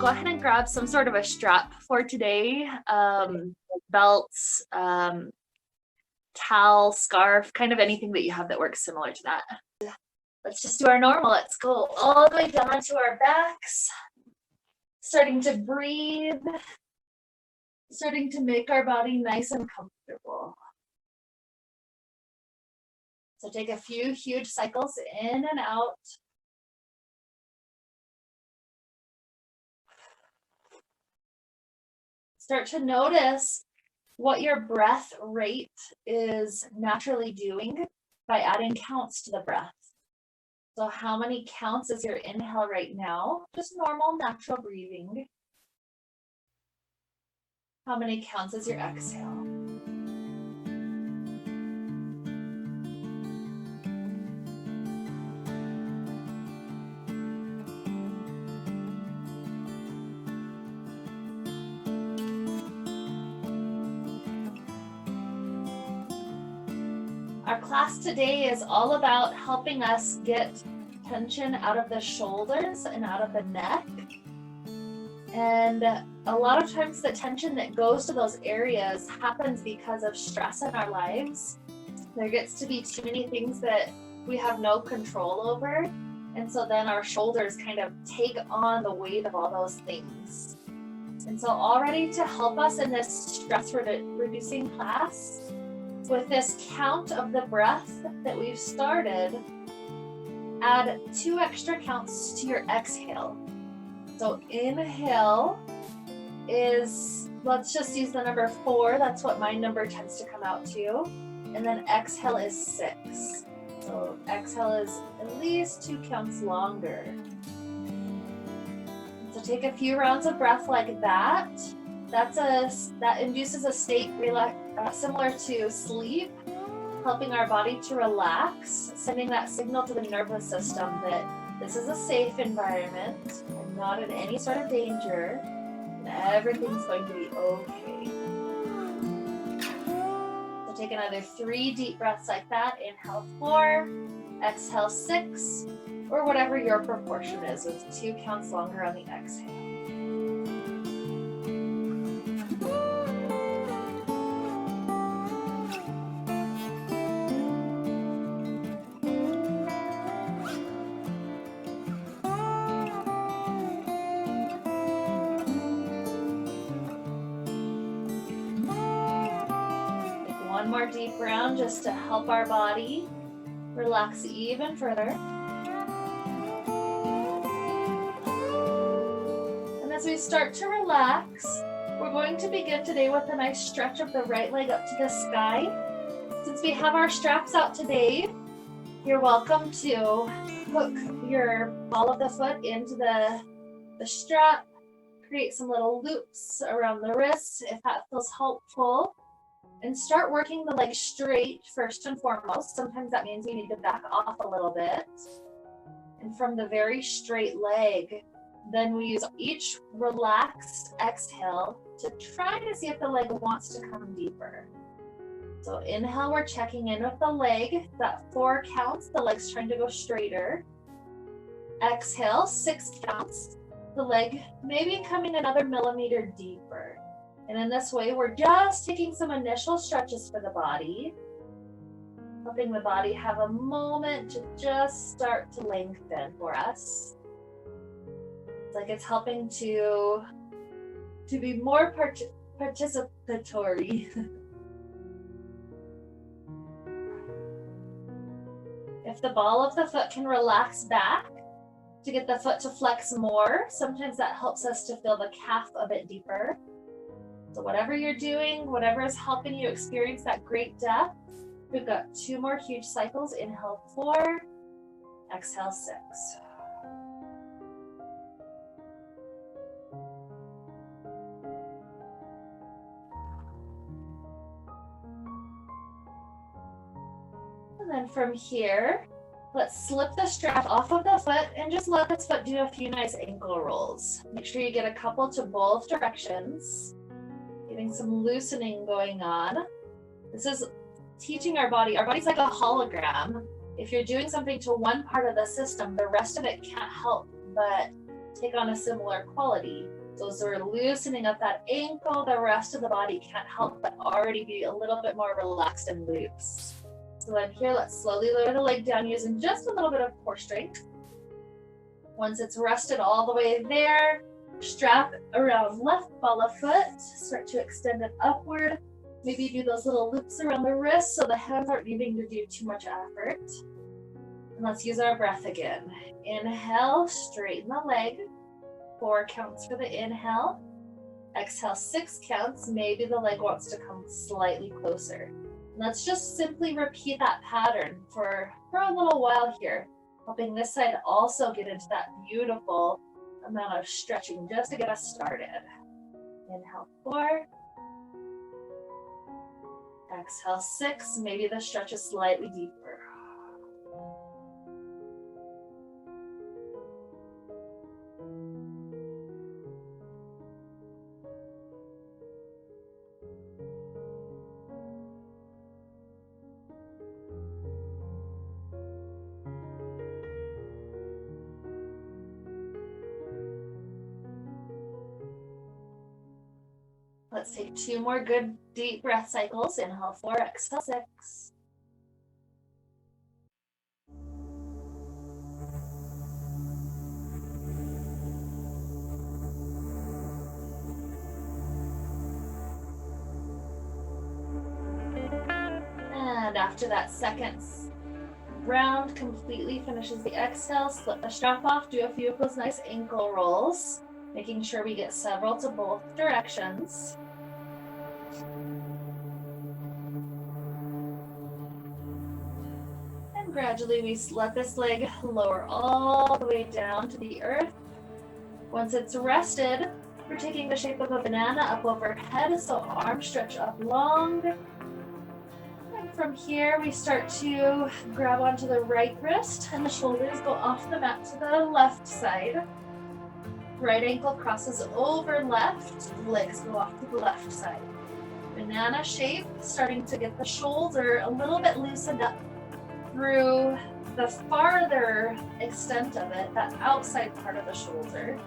go ahead and grab some sort of a strap for today. Belts, towel, scarf, kind of anything that you have that works similar to that. Let's just do our normal. Let's go all the way down to our backs. Starting to breathe. Starting to make our body nice and comfortable. So take a few huge cycles in and out. Start to notice what your breath rate is naturally doing by adding counts to the breath. So how many counts is your inhale right now? Just normal, natural breathing. How many counts is your exhale? Our class today is all about helping us get tension out of the shoulders and out of the neck. And a lot of times the tension that goes to those areas happens because of stress in our lives. There gets to be too many things that we have no control over. And so then our shoulders kind of take on the weight of all those things. And so already to help us in this stress reducing class, with this count of the breath that we've started, add 2 extra counts to your exhale. So inhale is, let's just use the number 4. That's what my number tends to come out to. And then exhale is 6. So exhale is at least 2 counts longer. So take a few rounds of breath like that. That induces a state similar to sleep, helping our body to relax, sending that signal to the nervous system that this is a safe environment, I'm not in any sort of danger, and everything's going to be okay. So take another 3 deep breaths like that. Inhale 4, exhale 6, or whatever your proportion is, with 2 counts longer on the exhale. One more deep round just to help our body relax even further. And as we start to relax, we're going to begin today with a nice stretch of the right leg up to the sky. Since we have our straps out today, you're welcome to hook your ball of the foot into the strap, create some little loops around the wrists if that feels helpful. And start working the leg straight first and foremost. Sometimes that means we need to back off a little bit. And from the very straight leg, then we use each relaxed exhale to try to see if the leg wants to come deeper. So inhale, we're checking in with the leg. That 4 counts, the leg's trying to go straighter. Exhale, 6 counts, the leg maybe coming another millimeter deeper. And in this way, we're just taking some initial stretches for the body, helping the body have a moment to just start to lengthen for us. It's like it's helping to be more participatory. If the ball of the foot can relax back to get the foot to flex more, sometimes that helps us to feel the calf a bit deeper. So whatever you're doing, whatever is helping you experience that great depth, we've got 2 more huge cycles. Inhale 4, exhale 6. And then from here, let's slip the strap off of the foot and just let this foot do a few nice ankle rolls. Make sure you get a couple to both directions. Getting some loosening going on. This is teaching our body's like a hologram. If you're doing something to one part of the system, the rest of it can't help but take on a similar quality. Those are loosening up that ankle. The rest of the body can't help but already be a little bit more relaxed and loose. So then here, let's slowly lower the leg down using just a little bit of core strength. Once it's rested all the way there, strap around left ball of foot, start to extend it upward. Maybe do those little loops around the wrist so the hands aren't needing to do too much effort. And let's use our breath again. Inhale, straighten the leg. 4 counts for the inhale. Exhale, 6 counts. Maybe the leg wants to come slightly closer. Let's just simply repeat that pattern for a little while here, helping this side also get into that beautiful amount of stretching just to get us started. Inhale, 4. Exhale, 6. Maybe the stretch is slightly deeper. Let's take 2 more good deep breath cycles. Inhale, 4, exhale, 6. And after that second round completely finishes the exhale, slip the strap off, do a few of those nice ankle rolls, making sure we get several to both directions. And gradually we let this leg lower all the way down to the earth. Once it's rested, we're taking the shape of a banana up overhead, so arms stretch up long. And from here, we start to grab onto the right wrist, and the shoulders go off the mat to the left side. Right ankle crosses over left, legs go off to the left side. Banana shape, starting to get the shoulder a little bit loosened up through the farther extent of it, that outside part of the shoulder.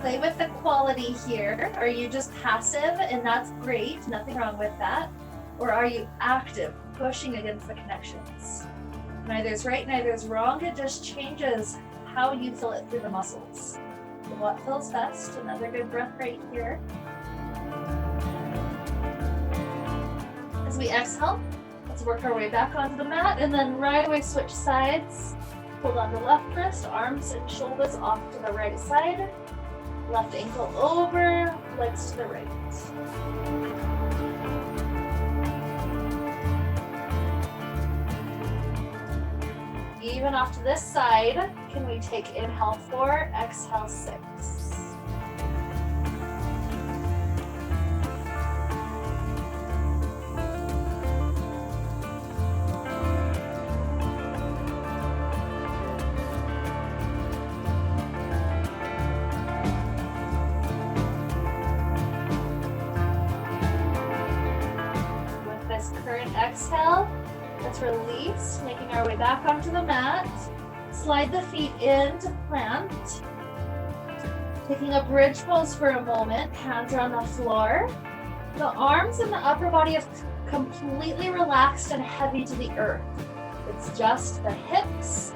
Play with the quality here. Are you just passive? And that's great, nothing wrong with that. Or are you active, pushing against the connections? Neither's right, neither's wrong. It just changes how you feel it through the muscles. So what feels best? Another good breath right here. As we exhale, let's work our way back onto the mat, and then right away switch sides. Hold on the left wrist, arms and shoulders off to the right side. Left ankle over, legs to the right. Even off to this side, can we take inhale 4, exhale 6. With this current exhale, let's release, making our way back onto the mat. Slide the feet in to plant. Taking a bridge pose for a moment, hands are on the floor. The arms and the upper body are completely relaxed and heavy to the earth. It's just the hips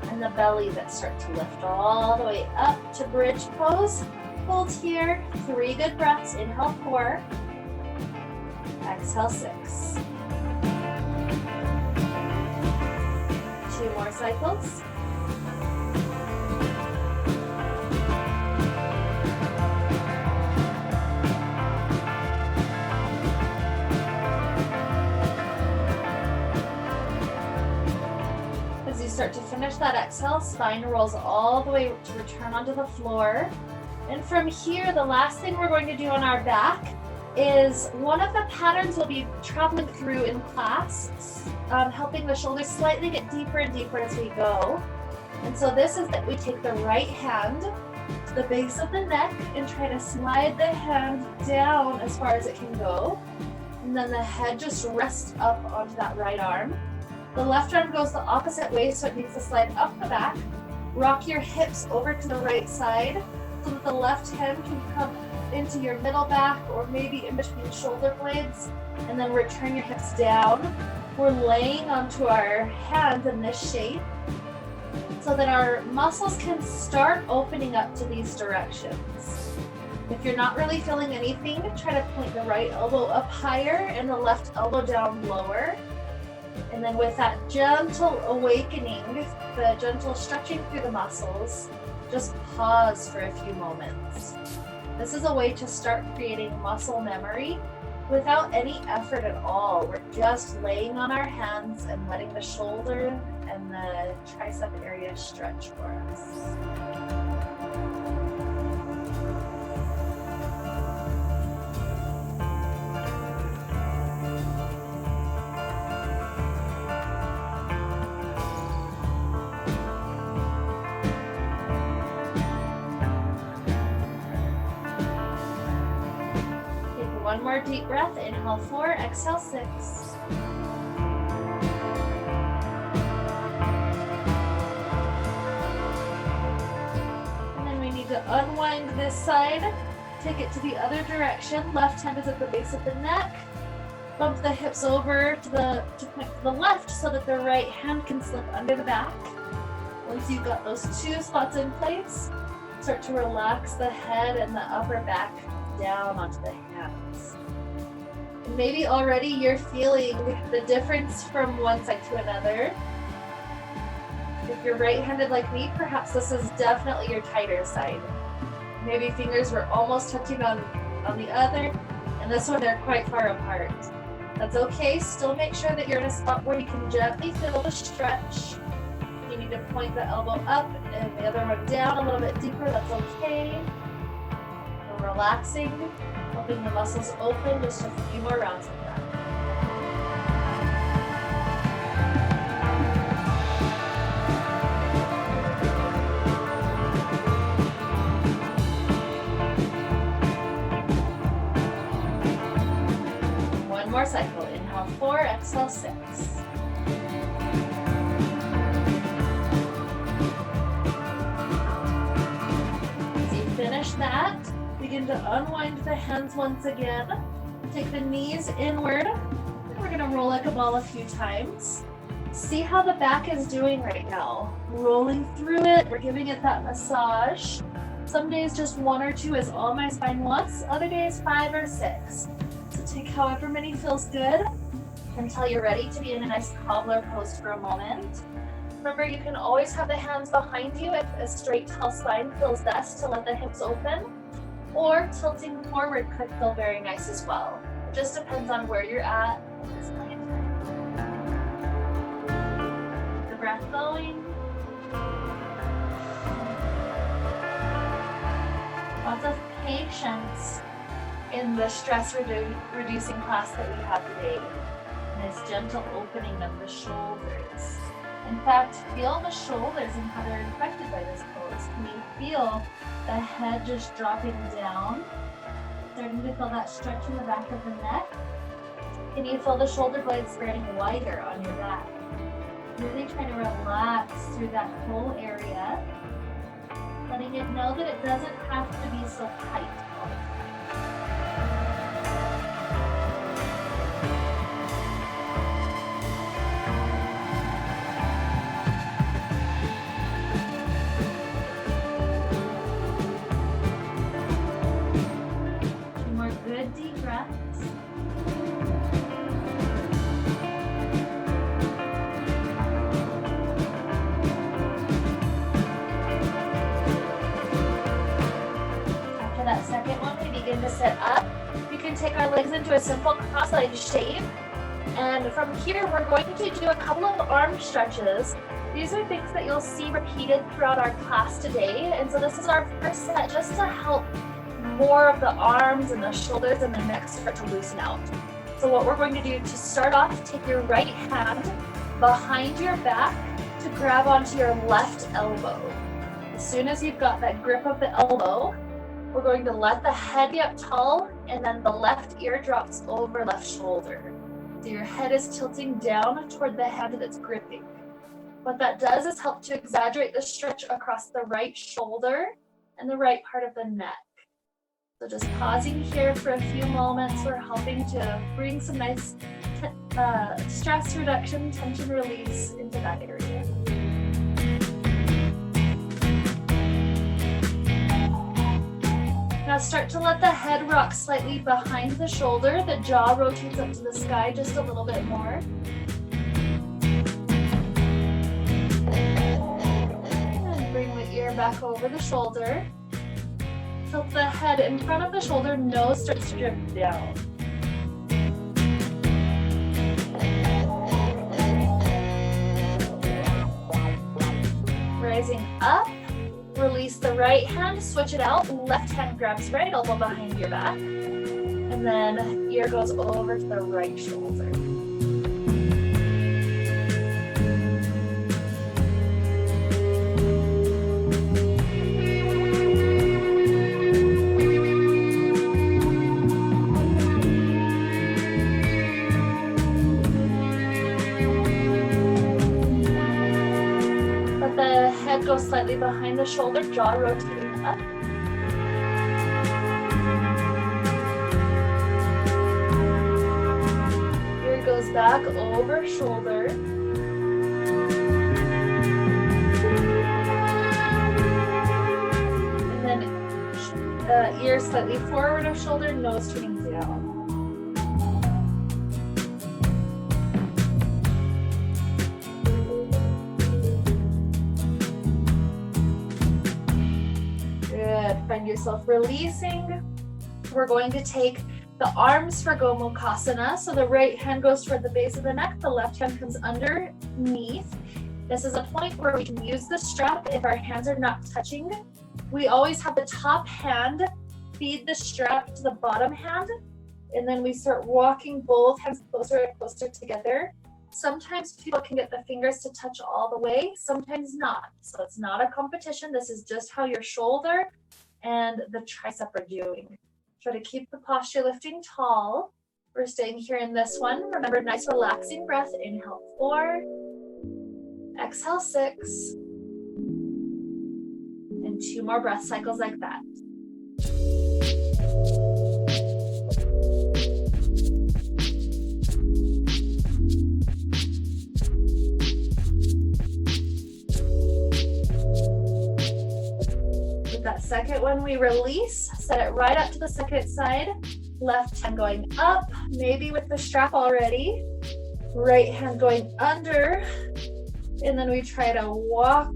and the belly that start to lift all the way up to bridge pose. Hold here, 3 good breaths. Inhale 4, exhale 6. 2 more cycles. As you start to finish that exhale, spine rolls all the way to return onto the floor. And from here, the last thing we're going to do on our back is one of the patterns we'll be traveling through in class, helping the shoulders slightly get deeper and deeper as we go. And so this is that we take the right hand to the base of the neck and try to slide the hand down as far as it can go. And then the head just rests up onto that right arm. The left arm goes the opposite way, so it needs to slide up the back. Rock your hips over to the right side so that the left hand can come into your middle back or maybe in between shoulder blades, and then return your hips down. We're laying onto our hands in this shape so that our muscles can start opening up to these directions. If you're not really feeling anything, try to point the right elbow up higher and the left elbow down lower. And then with that gentle awakening, the gentle stretching through the muscles, just pause for a few moments. This is a way to start creating muscle memory without any effort at all. We're just laying on our hands and letting the shoulder and the tricep area stretch for us. One more deep breath. Inhale 4, exhale 6. And then we need to unwind this side, take it to the other direction. Left hand is at the base of the neck. Bump the hips over to point to the left so that the right hand can slip under the back. Once you've got those two spots in place, start to relax the head and the upper back down onto the hands. Maybe already you're feeling the difference from one side to another. If you're right-handed like me, perhaps this is definitely your tighter side. Maybe fingers were almost touching on the other, and this one they're quite far apart. That's okay. Still make sure that you're in a spot where you can gently feel the stretch. You need to point the elbow up and the other one down a little bit deeper. That's okay. Relaxing, helping the muscles open, just a few more rounds of that. One more cycle. Inhale 4, exhale 6. As you finish that, begin to unwind the hands once again. Take the knees inward. We're going to roll like a ball a few times. See how the back is doing right now. Rolling through it. We're giving it that massage. Some days just 1 or 2 is all my spine wants. Other days 5 or 6. So take however many feels good until you're ready to be in a nice cobbler pose for a moment. Remember, you can always have the hands behind you if a straight tall spine feels best to let the hips open. Or tilting forward could feel very nice as well. It just depends on where you're at this point in time. Keep the breath going. Lots of patience in the stress reducing class that we have today. And this gentle opening of the shoulders. In fact, feel the shoulders and how they're affected by this pose. Can you feel the head just dropping down? Starting to feel that stretch in the back of the neck. Can you feel the shoulder blades spreading wider on your back? Really trying to relax through that whole area. Letting it know that it doesn't have to be so tight all the time. Deep breaths. After that second one, we begin to sit up. You can take our legs into a simple cross-legged shape. And from here, we're going to do a couple of arm stretches. These are things that you'll see repeated throughout our class today. And so this is our first set just to help more of the arms and the shoulders and the neck start to loosen out. So what we're going to do to start off, take your right hand behind your back to grab onto your left elbow. As soon as you've got that grip of the elbow, we're going to let the head be up tall and then the left ear drops over left shoulder. So your head is tilting down toward the hand that's gripping. What that does is help to exaggerate the stretch across the right shoulder and the right part of the neck. So just pausing here for a few moments, we're helping to bring some nice stress reduction, tension release into that area. Now start to let the head rock slightly behind the shoulder. The jaw rotates up to the sky just a little bit more. And bring the ear back over the shoulder. Tilt the head in front of the shoulder, nose starts to drift down. Rising up. Release the right hand, switch it out. Left hand grabs right elbow behind your back. And then ear goes over to the right shoulder. Go slightly behind the shoulder, jaw rotating up. Ear goes back over shoulder. And then ear slightly forward of shoulder, nose turning down. Find yourself releasing. We're going to take the arms for Gomukhasana. So the right hand goes toward the base of the neck, the left hand comes underneath. This is a point where we can use the strap if our hands are not touching. We always have the top hand feed the strap to the bottom hand, and then we start walking both hands closer and closer together. Sometimes people can get the fingers to touch all the way, sometimes not. So it's not a competition. This is just how your shoulder and the tricep are doing. Try to keep the posture lifting tall. We're staying here in this one. Remember, nice relaxing breath. Inhale 4, exhale 6, and 2 more breath cycles like that. That second one we release, set it right up to the second side. Left hand going up, maybe with the strap already. Right hand going under. And then we try to walk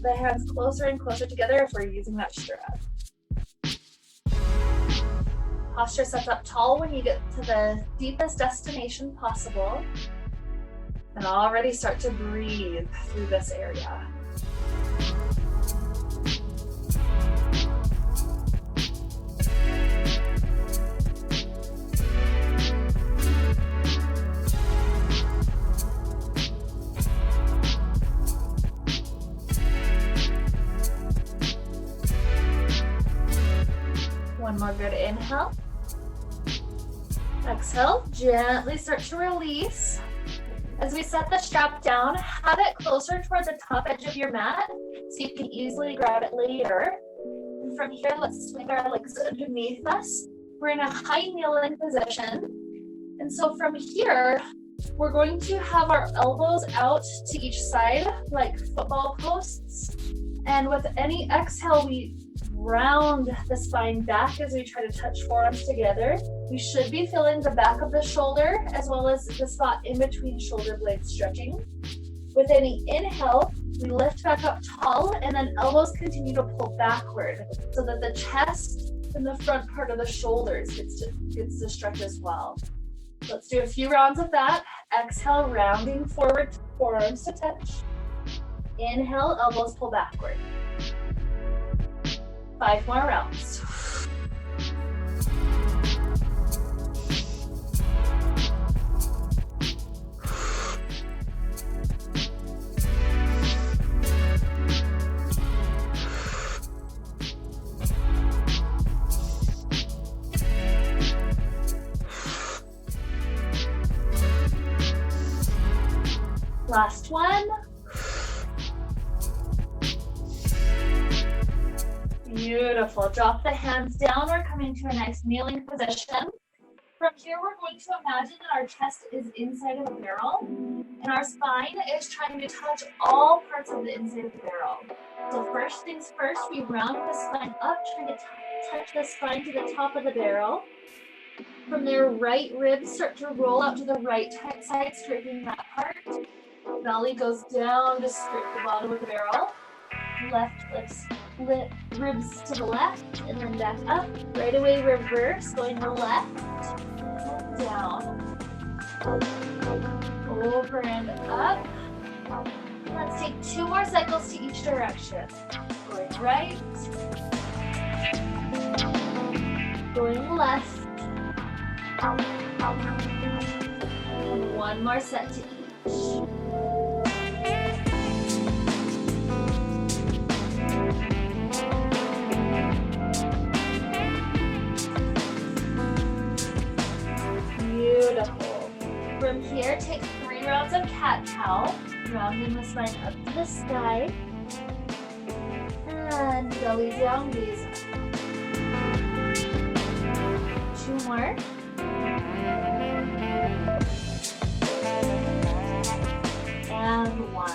the hands closer and closer together if we're using that strap. Posture sets up tall when you get to the deepest destination possible. And already start to breathe through this area. One more good inhale. Exhale, gently start to release. As we set the strap down, have it closer toward the top edge of your mat so you can easily grab it later. And from here, let's swing our legs underneath us. We're in a high kneeling position. And so from here, we're going to have our elbows out to each side like football posts. And with any exhale, we round the spine back as we try to touch forearms together. We should be feeling the back of the shoulder as well as the spot in between shoulder blades stretching. With any inhale, we lift back up tall and then elbows continue to pull backward so that the chest and the front part of the shoulders gets to stretch as well. Let's do a few rounds of that. Exhale, rounding forward, forearms to touch. Inhale, elbows pull backward. 5 more rounds. Last one. Beautiful. Drop the hands down. We're coming to a nice kneeling position. From here, we're going to imagine that our chest is inside of a barrel and our spine is trying to touch all parts of the inside of the barrel. So first things first, we round the spine up, trying to touch the spine to the top of the barrel. From there, right ribs start to roll out to the right side, straightening that part. Belly goes down to scrape the bottom of the barrel. Left ribs to the left and then back up. Right away, reverse, going to the left, down, over and up. Let's take 2 more cycles to each direction. Going right, going left, and 1 more set to each. Beautiful. From here, take 3 rounds of cat-cow, rounding the spine up to the sky, and belly down, gaze up. 2 more. And 1.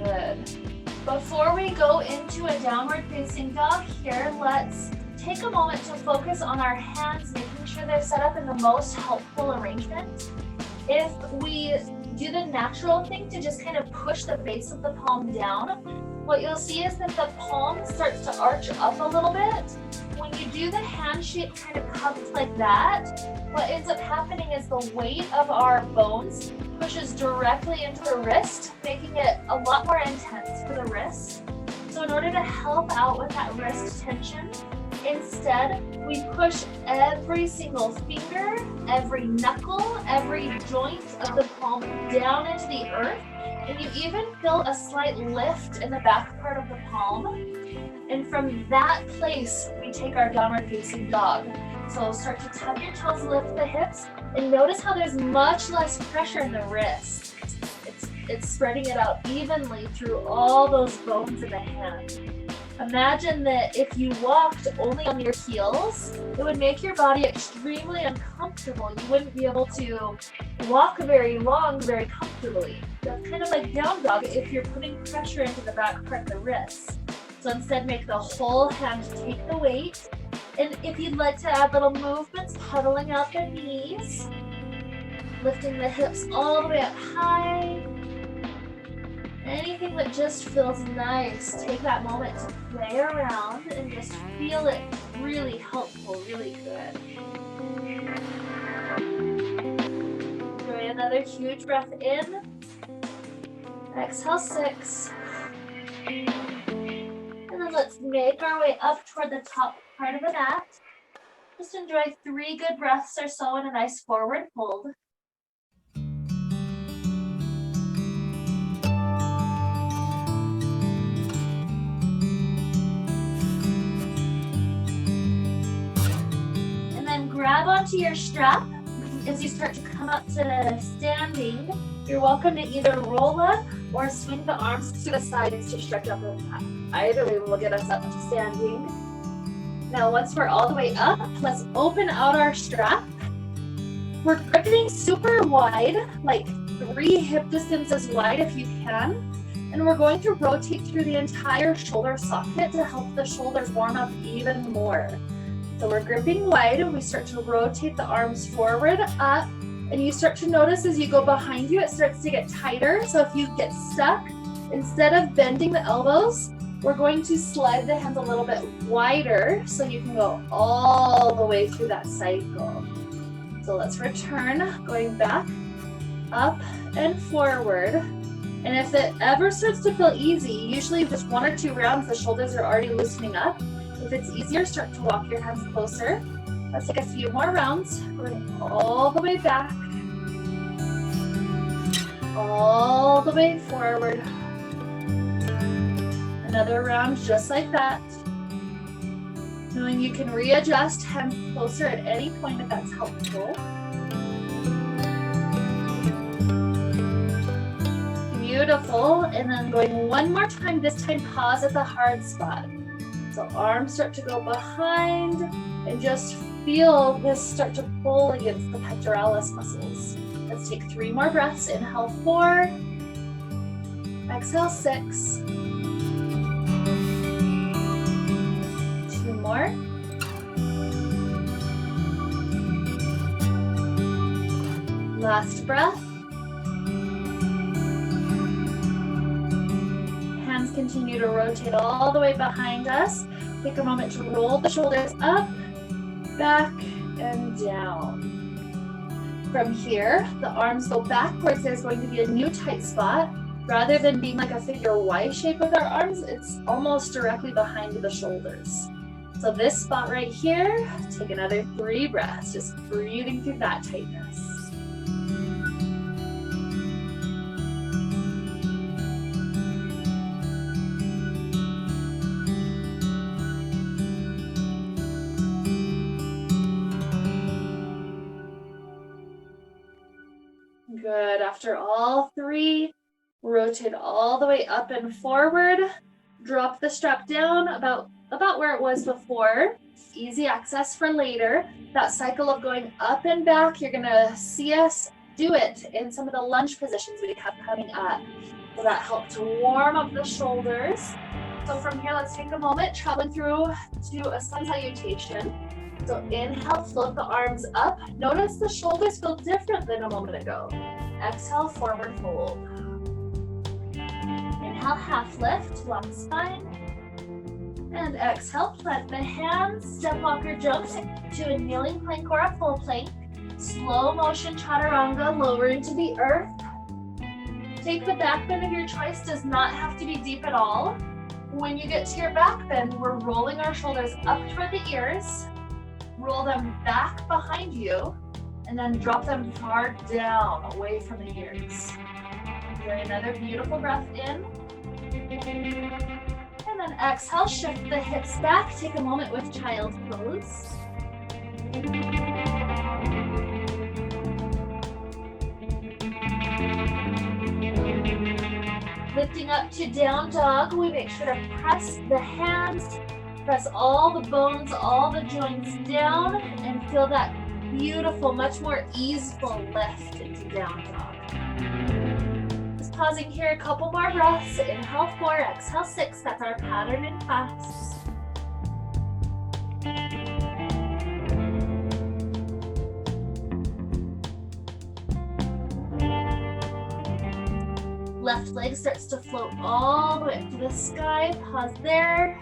Good. Before we go into a downward facing dog here, let's take a moment to focus on our hands, making sure they're set up in the most helpful arrangement. If we do the natural thing to just kind of push the base of the palm down, what you'll see is that the palm starts to arch up a little bit. When you do the hand shape kind of cupped like that, what ends up happening is the weight of our bones pushes directly into the wrist, making it a lot more intense for the wrist. So in order to help out with that wrist tension, instead, we push every single finger, every knuckle, every joint of the palm down into the earth, and you even feel a slight lift in the back part of the palm. And from that place, we take our downward facing dog. So start to tap your toes, lift the hips, and notice how there's much less pressure in the wrist. It's spreading it out evenly through all those bones in the hand. Imagine that if you walked only on your heels, it would make your body extremely uncomfortable. You wouldn't be able to walk very long, very comfortably. That's kind of like down dog if you're putting pressure into the back part of the wrist. So instead, make the whole hand take the weight. And if you'd like to add little movements, puddling out the knees, lifting the hips all the way up high. Anything that just feels nice, take that moment to play around and just feel it really helpful, really good. Enjoy another huge breath in. Exhale 6. And then let's make our way up toward the top part of the mat. Just enjoy 3 good breaths or so in a nice forward fold. Grab onto your strap as you start to come up to standing. You're welcome to either roll up or swing the arms to the sides to stretch up the back. Either way will get us up to standing. Now once we're all the way up, let's open out our strap. We're gripping super wide, like 3 hip distances wide if you can. And we're going to rotate through the entire shoulder socket to help the shoulders warm up even more. So we're gripping wide and we start to rotate the arms forward, up, and you start to notice as you go behind you, it starts to get tighter. So if you get stuck, instead of bending the elbows, we're going to slide the hands a little bit wider so you can go all the way through that cycle. So let's return, going back, up, and forward. And if it ever starts to feel easy, usually just 1 or 2 rounds, the shoulders are already loosening up. If it's easier, start to walk your hands closer. Let's take a few more rounds. Going all the way back. All the way forward. Another round just like that. Knowing you can readjust, hands closer at any point if that's helpful. Beautiful. And then going one more time, this time pause at the hard spot. So arms start to go behind and just feel this start to pull against the pectoralis muscles. Let's take 3 more breaths. Inhale 4, exhale 6, 2 more. Last breath. Hands continue to rotate all the way behind us. Take a moment to roll the shoulders up, back, and down. From here, the arms go backwards. There's going to be a new tight spot. Rather than being like a figure Y shape with our arms, it's almost directly behind the shoulders. So this spot right here, take another 3 breaths, just breathing through that tightness. Good. After all 3, rotate all the way up and forward. Drop the strap down about where it was before. Easy access for later. That cycle of going up and back, you're gonna see us do it in some of the lunge positions we have coming up. So that helps to warm up the shoulders. So from here, let's take a moment, traveling through to a sun salutation. So inhale, float the arms up. Notice the shoulders feel different than a moment ago. Exhale, forward fold. Inhale, half lift, long spine. And exhale, plant the hands, step walker jump to a kneeling plank or a full plank. Slow motion chaturanga, lowering to the earth. Take the back bend of your choice, does not have to be deep at all. When you get to your back bend, we're rolling our shoulders up toward the ears. Roll them back behind you, and then drop them far down, away from the ears. Enjoy another beautiful breath in. And then exhale, shift the hips back. Take a moment with child pose. Lifting up to down dog, we make sure to press the hands, press all the bones, all the joints down, and feel that beautiful, much more easeful lift into down dog. Just pausing here, a couple more breaths. Inhale 4, exhale 6. That's our pattern in class. Left leg starts to float all the way up to the sky. Pause there.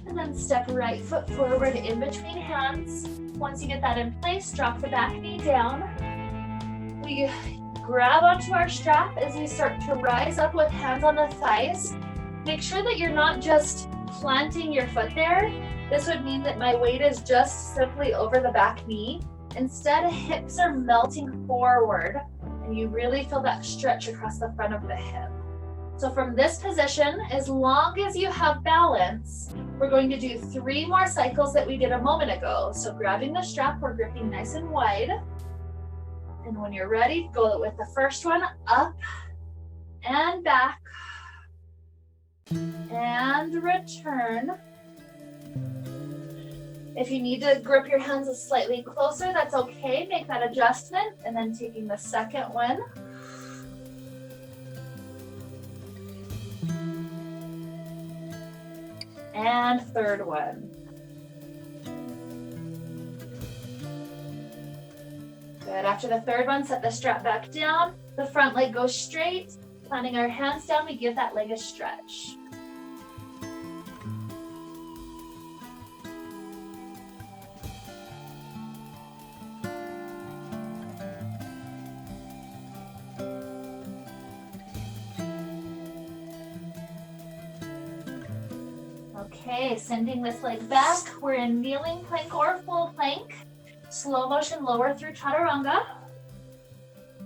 And then step right foot forward in between hands. Once you get that in place, drop the back knee down. We grab onto our strap as we start to rise up with hands on the thighs. Make sure that you're not just planting your foot there. This would mean that my weight is just simply over the back knee. Instead, hips are melting forward, and you really feel that stretch across the front of the hip. So from this position, as long as you have balance, we're going to do 3 more cycles that we did a moment ago. So grabbing the strap, we're gripping nice and wide. And when you're ready, go with the first one, up and back. And return. If you need to grip your hands slightly closer, that's okay. Make that adjustment. And then taking the second one. And third one. Good. After the third one, set the strap back down. The front leg goes straight. Planting our hands down, we give that leg a stretch. Okay, sending this leg back. We're in kneeling plank or full plank. Slow motion lower through chaturanga.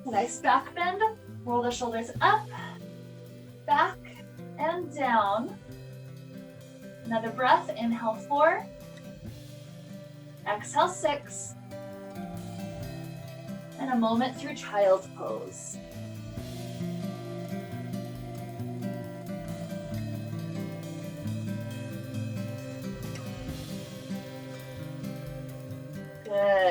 Nice back bend. Roll the shoulders up, back, and down. Another breath. Inhale 4. Exhale 6. And a moment through child pose.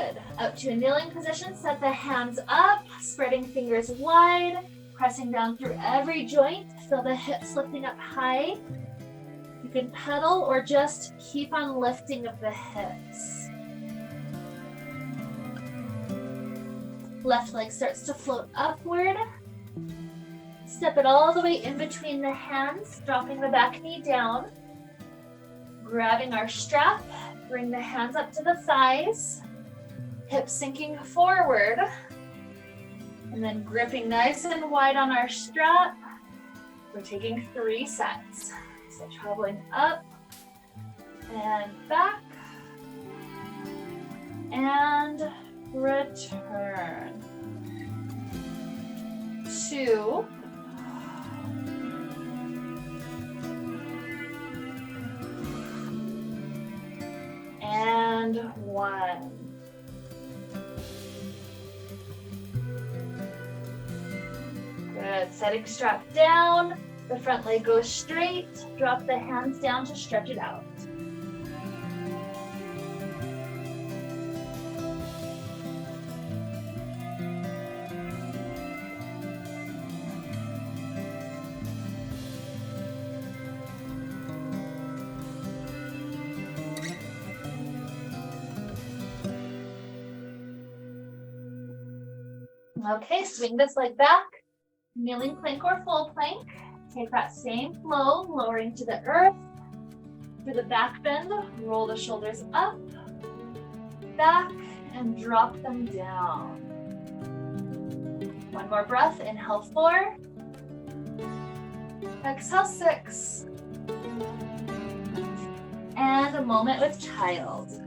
Good. Up to a kneeling position, set the hands up, spreading fingers wide, pressing down through every joint. Feel the hips lifting up high. You can pedal or just keep on lifting of the hips. Left leg starts to float upward. Step it all the way in between the hands, dropping the back knee down. Grabbing our strap, bring the hands up to the thighs. Hips sinking forward. And then gripping nice and wide on our strap. We're taking 3 sets. So traveling up and back and return. 2. And 1. Good. Setting strap down. The front leg goes straight. Drop the hands down to stretch it out. Okay, swing this leg back. Kneeling plank or full plank. Take that same flow, lowering to the earth. For the back bend, roll the shoulders up, back, and drop them down. One more breath. Inhale 4. Exhale 6. And a moment with child.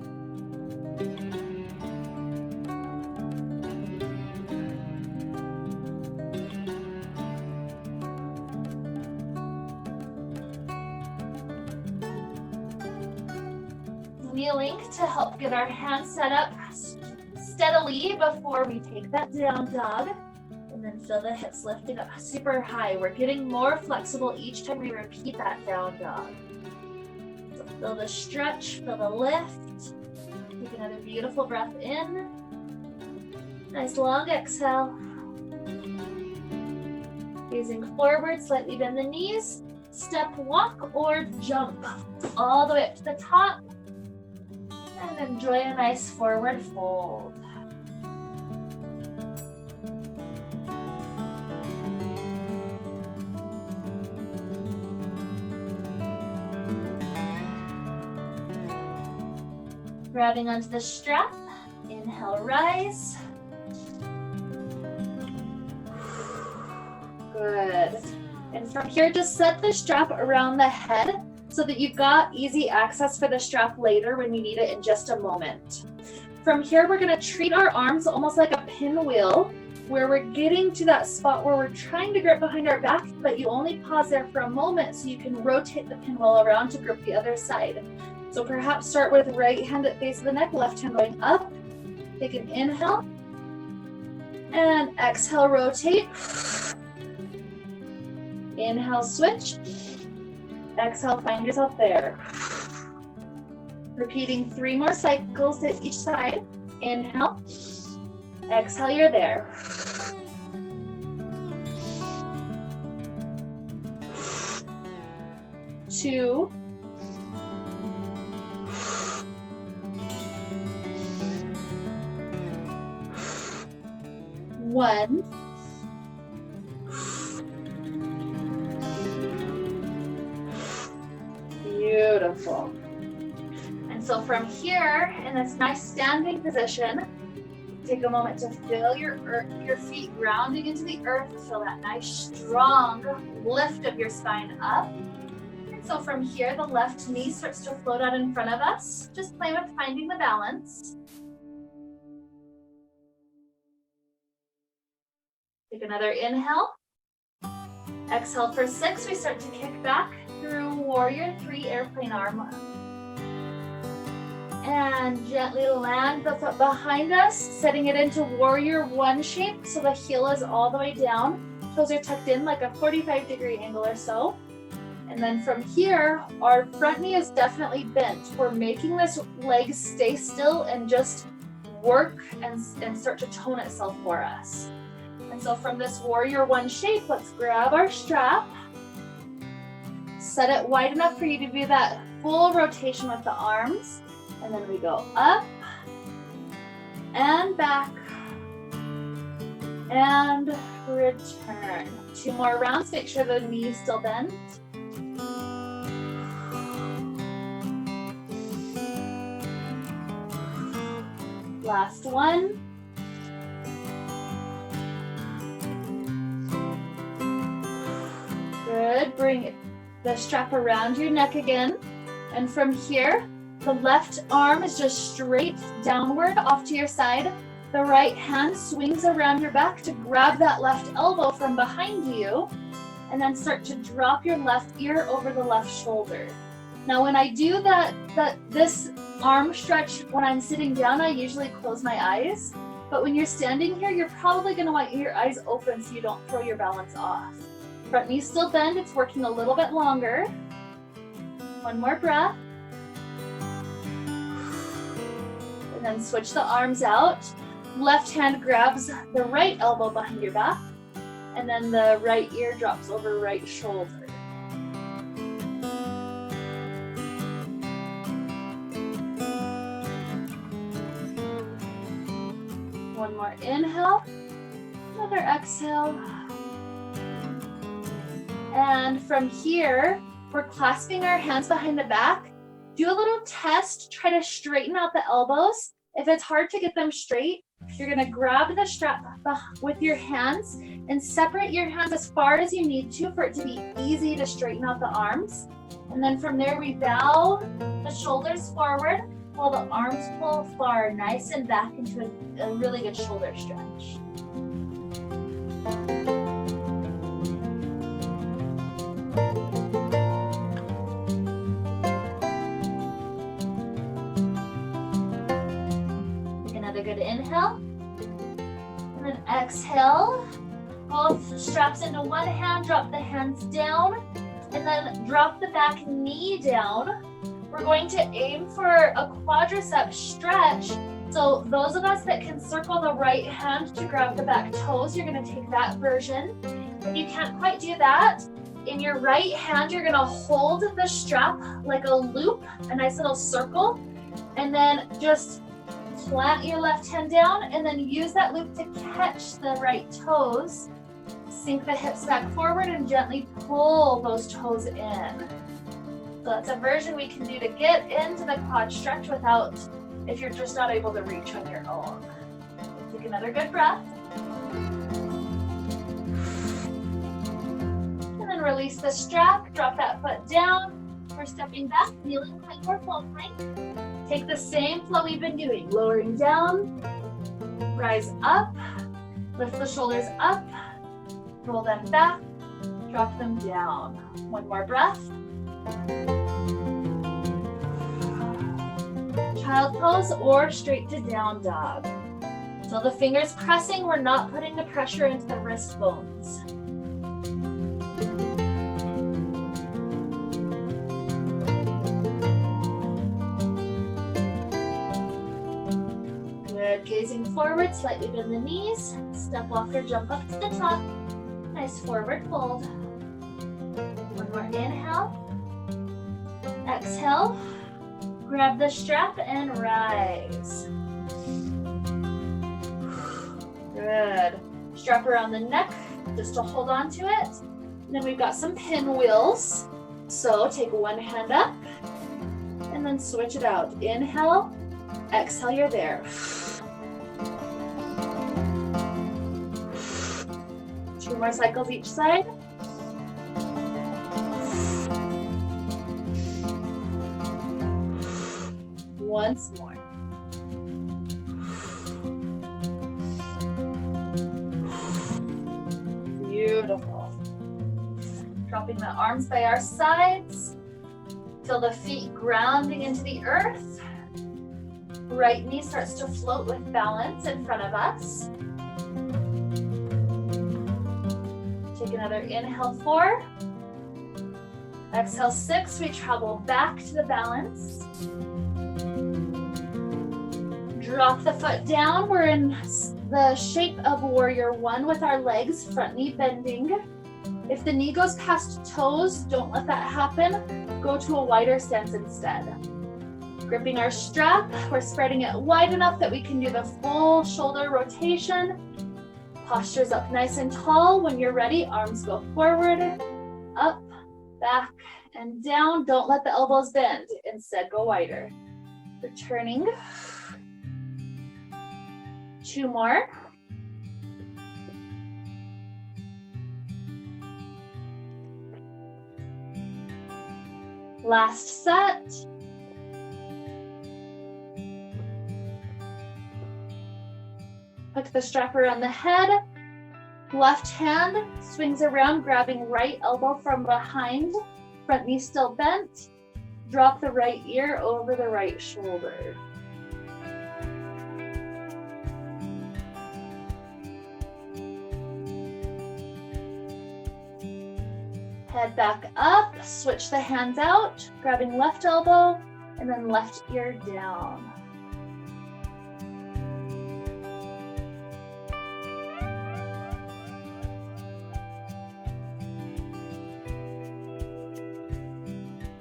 Kneeling to help get our hands set up steadily before we take that down dog. And then feel the hips lifting up super high. We're getting more flexible each time we repeat that down dog. So feel the stretch, feel the lift. Take another beautiful breath in. Nice long exhale. Gazing forward, slightly bend the knees. Step, walk, or jump all the way up to the top. And enjoy a nice forward fold. Grabbing onto the strap. Inhale, rise. Good. And from here, just set the strap around the head so that you've got easy access for the strap later when you need it in just a moment. From here, we're gonna treat our arms almost like a pinwheel, where we're getting to that spot where we're trying to grip behind our back, but you only pause there for a moment so you can rotate the pinwheel around to grip the other side. So perhaps start with right hand at base of the neck, left hand going up. Take an inhale, and exhale, rotate. Inhale, switch. Exhale, find yourself there. Repeating 3 more cycles to each side. Inhale. Exhale, you're there. Two. 1. Beautiful. And so from here, in this nice standing position, take a moment to feel your feet grounding into the earth. Feel that nice, strong lift of your spine up. And so from here, the left knee starts to float out in front of us. Just play with finding the balance. Take another inhale. Exhale for 6. We start to kick back through Warrior 3 airplane arm. And gently land the foot behind us, setting it into Warrior 1 shape so the heel is all the way down. Toes are tucked in like a 45-degree angle or so. And then from here, our front knee is definitely bent. We're making this leg stay still and just work and start to tone itself for us. And so from this warrior one shape, let's grab our strap, set it wide enough for you to do that full rotation with the arms, and then we go up and back and return. 2 more rounds, make sure the knees still bend. Last one. Good, bring the strap around your neck again. And from here, the left arm is just straight downward off to your side. The right hand swings around your back to grab that left elbow from behind you, and then start to drop your left ear over the left shoulder. Now when I do this arm stretch when I'm sitting down, I usually close my eyes. But when you're standing here, you're probably going to want your eyes open so you don't throw your balance off. Front knee still bend, it's working a little bit longer. One more breath. And then switch the arms out. Left hand grabs the right elbow behind your back, and then the right ear drops over right shoulder. One more inhale, another exhale. And from here, we're clasping our hands behind the back. Do a little test, try to straighten out the elbows. If it's hard to get them straight, you're gonna grab the strap with your hands and separate your hands as far as you need to for it to be easy to straighten out the arms. And then from there, we bow the shoulders forward while the arms pull far, nice and back into a really good shoulder stretch. Good inhale, and then exhale. Both straps into one hand, drop the hands down, and then drop the back knee down. We're going to aim for a quadricep stretch. So those of us that can circle the right hand to grab the back toes, you're going to take that version. If you can't quite do that, in your right hand, you're going to hold the strap like a loop, a nice little circle, and then just plant your left hand down and then use that loop to catch the right toes. Sink the hips back forward and gently pull those toes in. So that's a version we can do to get into the quad stretch without, if you're just not able to reach on your own. Take another good breath. And then release the strap, drop that foot down. We're stepping back, kneeling plank or full plank. Take the same flow we've been doing, lowering down, rise up, lift the shoulders up, roll them back, drop them down. One more breath. Child pose or straight to down dog. So the fingers pressing, we're not putting the pressure into the wrist bones. Gazing forward, slightly bend the knees, step off or jump up to the top. Nice forward fold. One more inhale. Exhale. Grab the strap and rise. Good. Strap around the neck just to hold on to it. And then we've got some pinwheels. So take one hand up and then switch it out. Inhale, exhale, you're there. 2 more cycles each side. Once more. Beautiful. Dropping the arms by our sides. Feel the feet grounding into the earth. Right knee starts to float with balance in front of us. Take another inhale, 4. Exhale, 6. We travel back to the balance. Drop the foot down. We're in the shape of warrior one with our legs, front knee bending. If the knee goes past toes, don't let that happen. Go to a wider stance instead. Gripping our strap, we're spreading it wide enough that we can do the full shoulder rotation. Posture's up nice and tall. When you're ready, arms go forward, up, back, and down. Don't let the elbows bend. Instead, go wider. Returning. 2 more. Last set. Hook the strap around the head. Left hand swings around, grabbing right elbow from behind. Front knee still bent. Drop the right ear over the right shoulder. Head back up, switch the hands out, grabbing left elbow and then left ear down.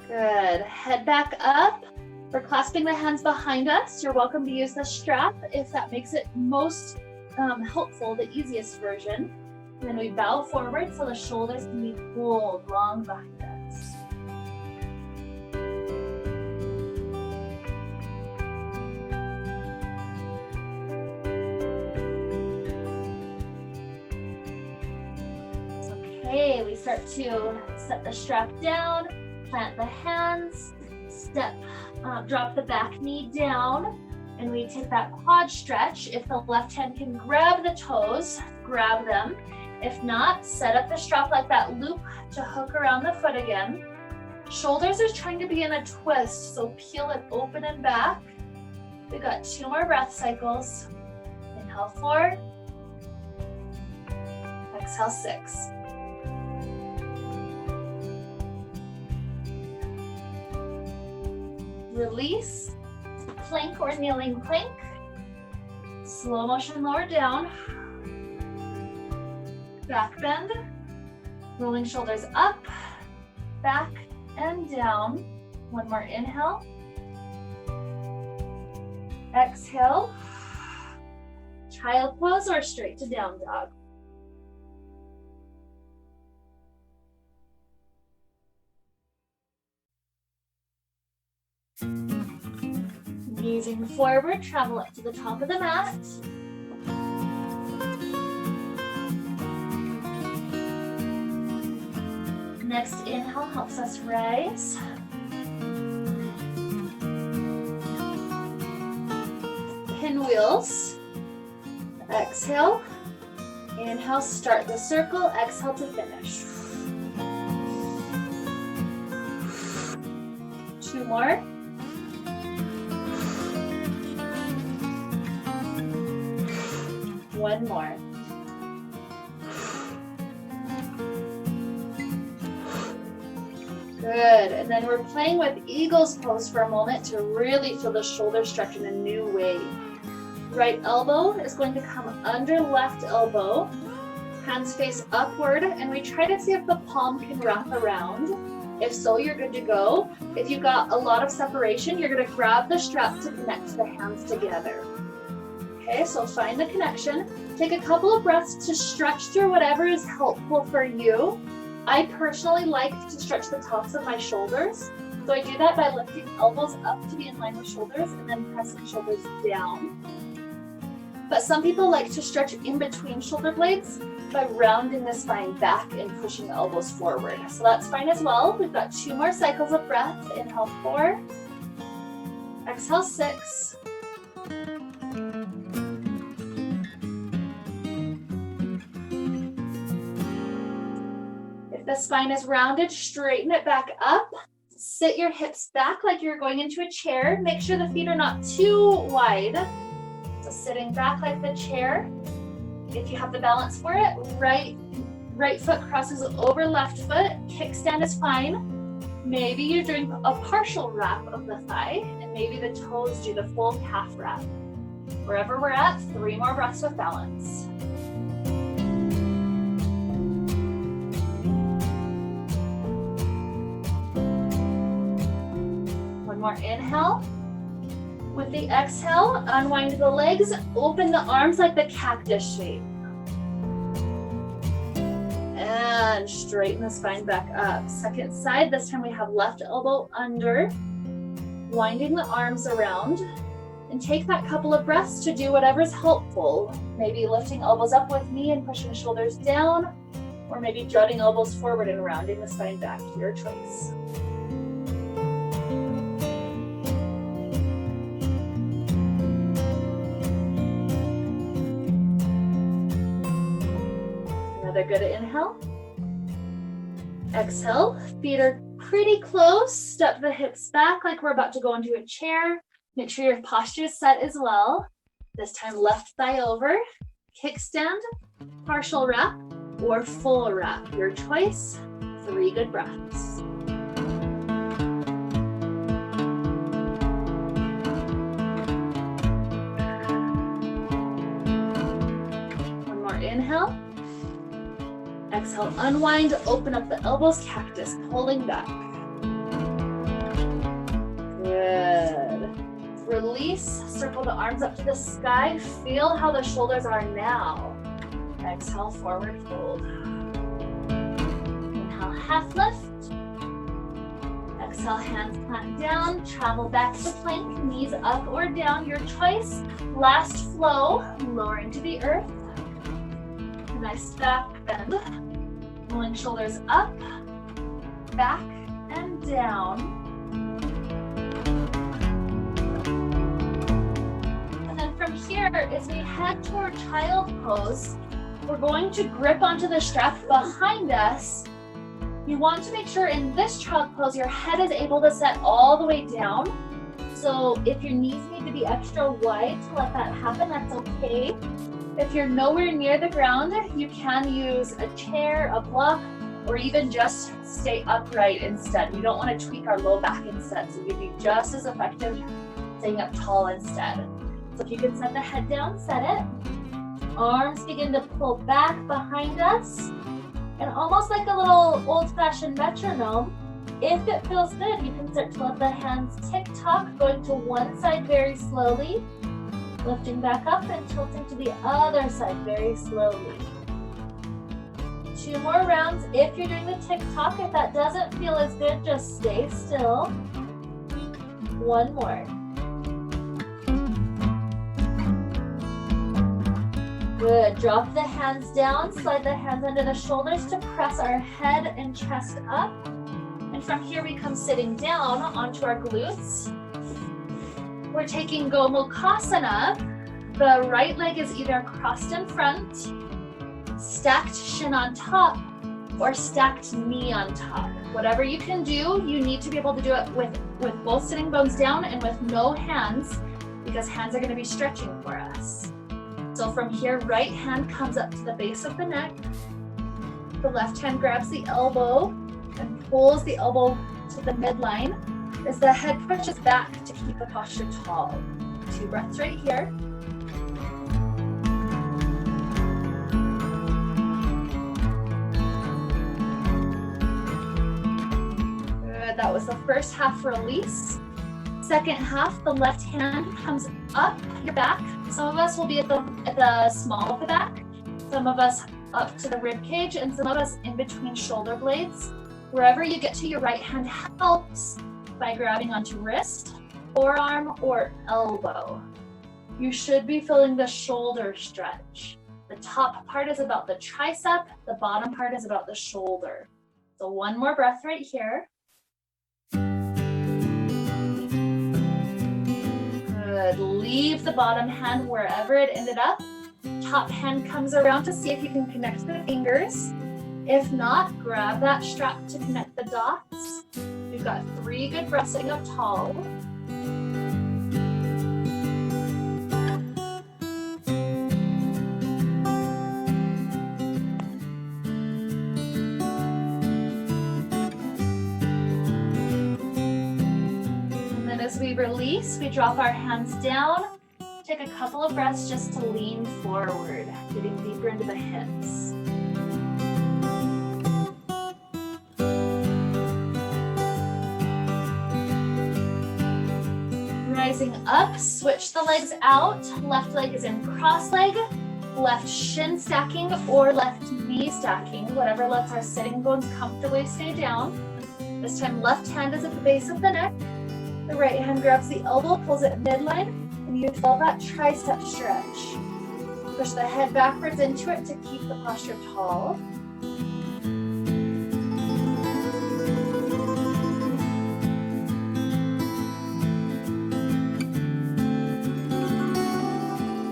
Good. Head back up. We're clasping the hands behind us. You're welcome to use the strap if that makes it most helpful, the easiest version. And then we bow forward so the shoulders can be pulled long behind us. Okay, we start to set the strap down, plant the hands, drop the back knee down, and we take that quad stretch. If the left hand can grab the toes, grab them. If not, set up the strap like that loop to hook around the foot again. Shoulders are trying to be in a twist, so peel it open and back. We got 2 more breath cycles. Inhale 4. Exhale 6. Release, plank or kneeling plank. Slow motion lower down. Back bend, rolling shoulders up, back, and down. 1 more inhale. Exhale. Child pose or straight to down dog. Gazing forward, travel up to the top of the mat. Next inhale helps us rise. Pinwheels. Exhale. Inhale, start the circle. Exhale to finish. 2 more. One more. Good, and then we're playing with eagle's pose for a moment to really feel the shoulder stretch in a new way. Right elbow is going to come under left elbow, hands face upward, and we try to see if the palm can wrap around. If so, you're good to go. If you've got a lot of separation, you're gonna grab the strap to connect the hands together. Okay, so find the connection. Take a couple of breaths to stretch through whatever is helpful for you. I personally like to stretch the tops of my shoulders. So I do that by lifting elbows up to be in line with shoulders and then pressing shoulders down. But some people like to stretch in between shoulder blades by rounding the spine back and pushing the elbows forward. So that's fine as well. We've got 2 more cycles of breath. Inhale 4, exhale 6. The spine is rounded, straighten it back up. Sit your hips back like you're going into a chair. Make sure the feet are not too wide. So sitting back like the chair. If you have the balance for it, right foot crosses over left foot. Kickstand is fine. Maybe you're doing a partial wrap of the thigh, and maybe the toes do the full calf wrap. Wherever we're at, 3 more breaths with balance. One more inhale. With the exhale, unwind the legs, open the arms like the cactus shape. And straighten the spine back up. Second side, this time we have left elbow under, winding the arms around, and take that couple of breaths to do whatever's helpful. Maybe lifting elbows up with me and pushing shoulders down, or maybe jutting elbows forward and rounding the spine back, your choice. Another good inhale. Exhale, feet are pretty close. Step the hips back like we're about to go into a chair. Make sure your posture is set as well. This time left thigh over, kickstand, partial wrap, or full wrap. Your choice. 3 good breaths. One more inhale. Exhale, unwind, open up the elbows, cactus, pulling back. Good. Release, circle the arms up to the sky. Feel how the shoulders are now. Exhale, forward fold. Inhale, half lift. Exhale, hands plant down. Travel back to plank, knees up or down, your choice. Last flow, lowering to the earth. Nice back bend. Rolling shoulders up, back, and down. And then from here, as we head toward child pose, we're going to grip onto the strap behind us. You want to make sure in this child pose, your head is able to set all the way down. So if your knees need to be extra wide to let that happen, that's okay. If you're nowhere near the ground, you can use a chair, a block, or even just stay upright instead. We don't want to tweak our low back instead, so we'd be just as effective staying up tall instead. So if you can set the head down, set it. Arms begin to pull back behind us, and almost like a little old-fashioned metronome, if it feels good, you can start to let the hands tick-tock, going to one side very slowly, lifting back up and tilting to the other side very slowly. 2 more rounds. If you're doing the tick-tock, if that doesn't feel as good, just stay still. 1 more. Good. Drop the hands down, slide the hands under the shoulders to press our head and chest up. And from here we come sitting down onto our glutes. We're taking Gomukhasana. The right leg is either crossed in front, stacked shin on top, or stacked knee on top. Whatever you can do, you need to be able to do it with both sitting bones down and with no hands, because hands are going to be stretching for us. So from here, right hand comes up to the base of the neck. The left hand grabs the elbow and pulls the elbow to the midline as the head pushes back to keep the posture tall. 2 breaths right here. Good. That was the first half release. Second half, the left hand comes up your back. Some of us will be at the small of the back, some of us up to the rib cage, and some of us in between shoulder blades. Wherever you get to, your right hand helps by grabbing onto wrist, forearm, or elbow. You should be feeling the shoulder stretch. The top part is about the tricep, the bottom part is about the shoulder. So 1 more breath right here. Good. Leave the bottom hand wherever it ended up. Top hand comes around to see if you can connect the fingers. If not, grab that strap to connect the dots. We've got 3 good breaths sitting up tall. And then as we release, we drop our hands down, Take a couple of breaths just to lean forward, getting deeper into the hips. Rising up, switch the legs out. Left leg is in cross leg, left shin stacking or left knee stacking, whatever lets our sitting bones comfortably stay down. This time, left hand is at the base of the neck. The right hand grabs the elbow, pulls it midline, and you feel that tricep stretch. Push the head backwards into it to keep the posture tall.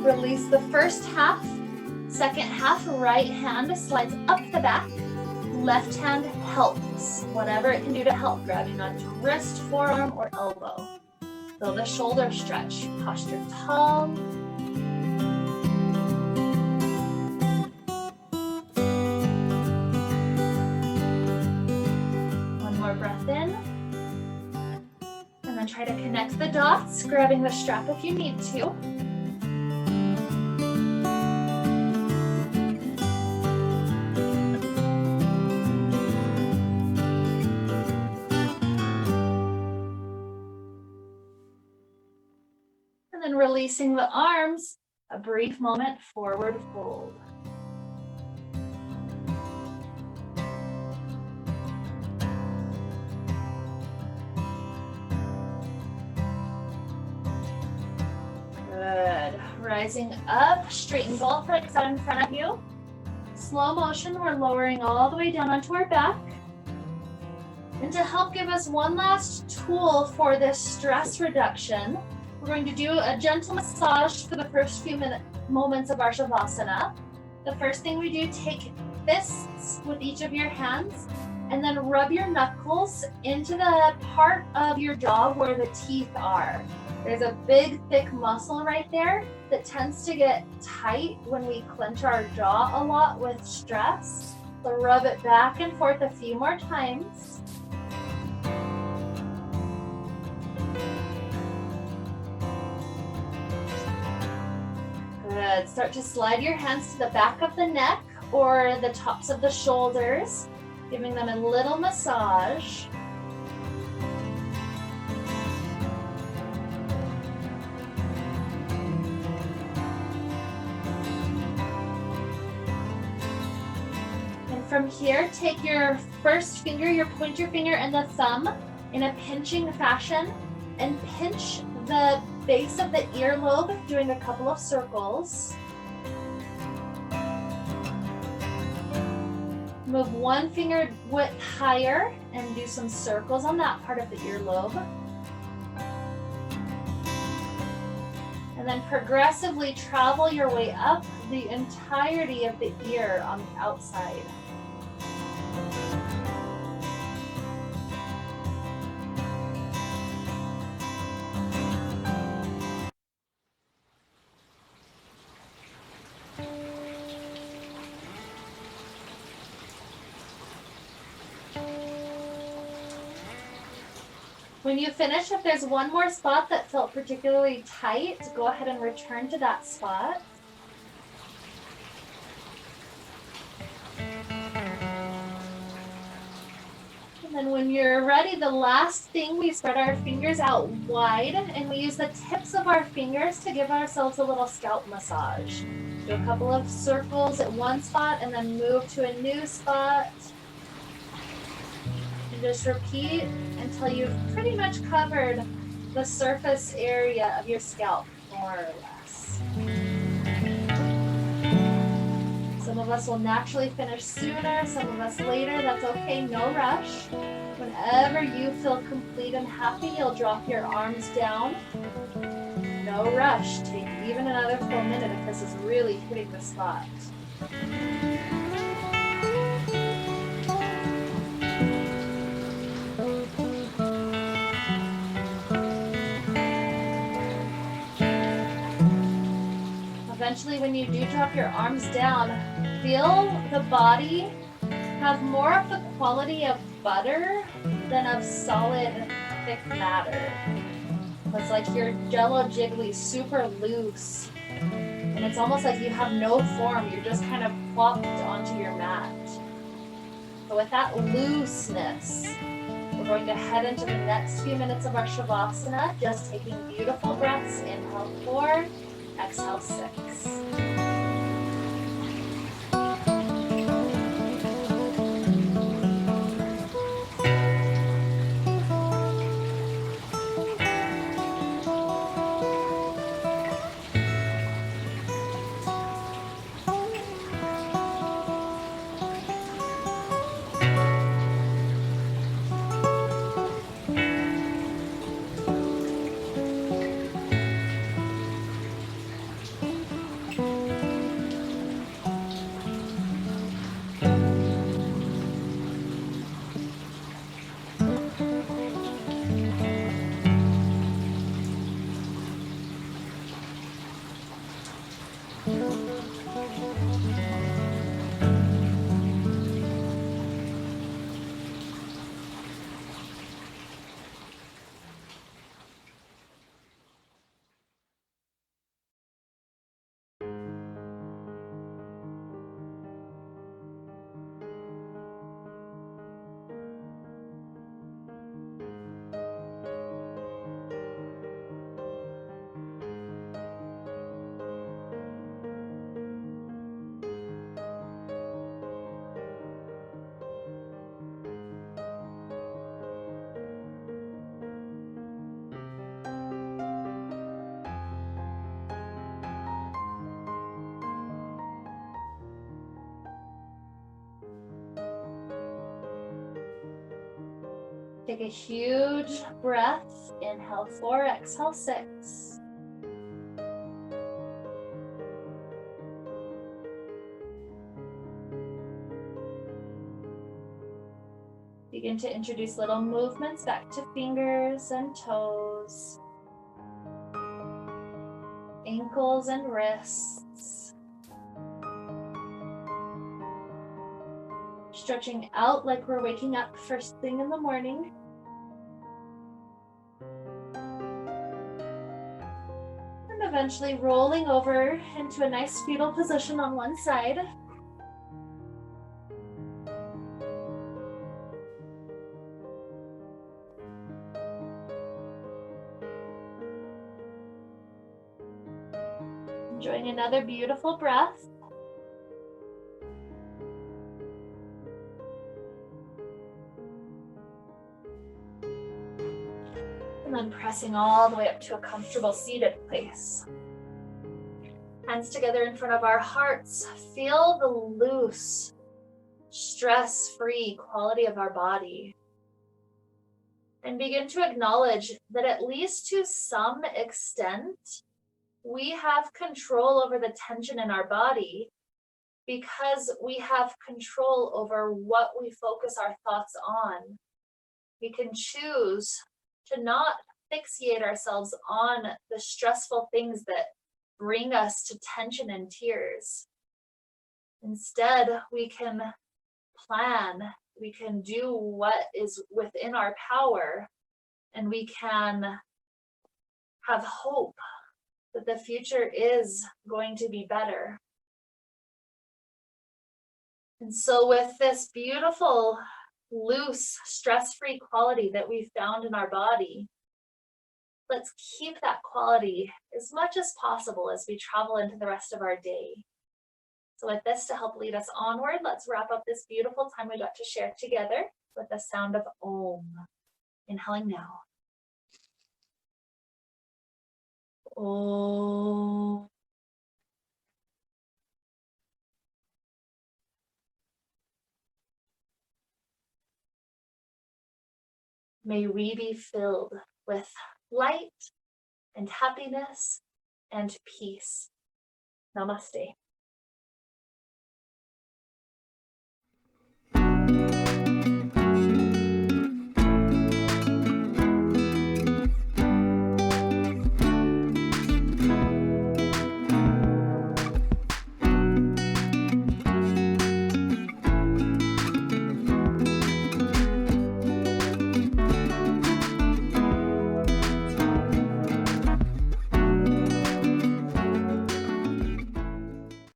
Release the first half. Second half, right hand slides up the back. Left hand helps, whatever it can do to help, grabbing onto wrist, forearm, or elbow. Feel the shoulder stretch, posture tall. One more breath in. And then try to connect the dots, grabbing the strap if you need to. And releasing the arms, a brief moment forward fold. Good. Rising up, straighten both legs out in front of you. Slow motion, we're lowering all the way down onto our back. And to help give us one last tool for this stress reduction, we're going to do a gentle massage for the first few moments of our Shavasana. The first thing we do, take fists with each of your hands and then rub your knuckles into the part of your jaw where the teeth are. There's a big, thick muscle right there that tends to get tight when we clench our jaw a lot with stress. So rub it back and forth a few more times. Good. Start to slide your hands to the back of the neck or the tops of the shoulders, giving them a little massage. And from here, take your first finger, your pointer finger and the thumb in a pinching fashion and pinch the base of the earlobe, doing a couple of circles. Move one finger width higher and do some circles on that part of the earlobe. And then progressively travel your way up the entirety of the ear on the outside. When you finish, if there's one more spot that felt particularly tight, go ahead and return to that spot. And then when you're ready, the last thing, we spread our fingers out wide and we use the tips of our fingers to give ourselves a little scalp massage. Do a couple of circles at one spot and then move to a new spot. And just repeat until you've pretty much covered the surface area of your scalp, more or less. Some of us will naturally finish sooner, some of us later. That's okay, no rush. Whenever you feel complete and happy, you'll drop your arms down. No rush. Take even another full minute if this is really hitting the spot. Eventually, when you do drop your arms down, feel the body have more of the quality of butter than of solid, thick matter. It's like your jello jiggly super loose. And it's almost like you have no form. You're just kind of plopped onto your mat. So with that looseness, we're going to head into the next few minutes of our Shavasana, just taking beautiful breaths. Inhale 4, exhale 6. Take a huge breath. Inhale 4, exhale 6. Begin to introduce little movements back to fingers and toes, ankles and wrists. Stretching out like we're waking up first thing in the morning. And eventually rolling over into a nice fetal position on one side. Enjoying another beautiful breath. And then pressing all the way up to a comfortable seated place. Hands together in front of our hearts. Feel the loose, stress-free quality of our body. And begin to acknowledge that at least to some extent, we have control over the tension in our body because we have control over what we focus our thoughts on. We can choose to not fixate ourselves on the stressful things that bring us to tension and tears. Instead, we can plan, we can do what is within our power, and we can have hope that the future is going to be better. And so with this beautiful, loose, stress-free quality that we found in our body, let's keep that quality as much as possible as we travel into the rest of our day. So with this to help lead us onward, let's wrap up this beautiful time we got to share together with the sound of Om. Inhaling now. Om. May we be filled with light and happiness and peace. Namaste.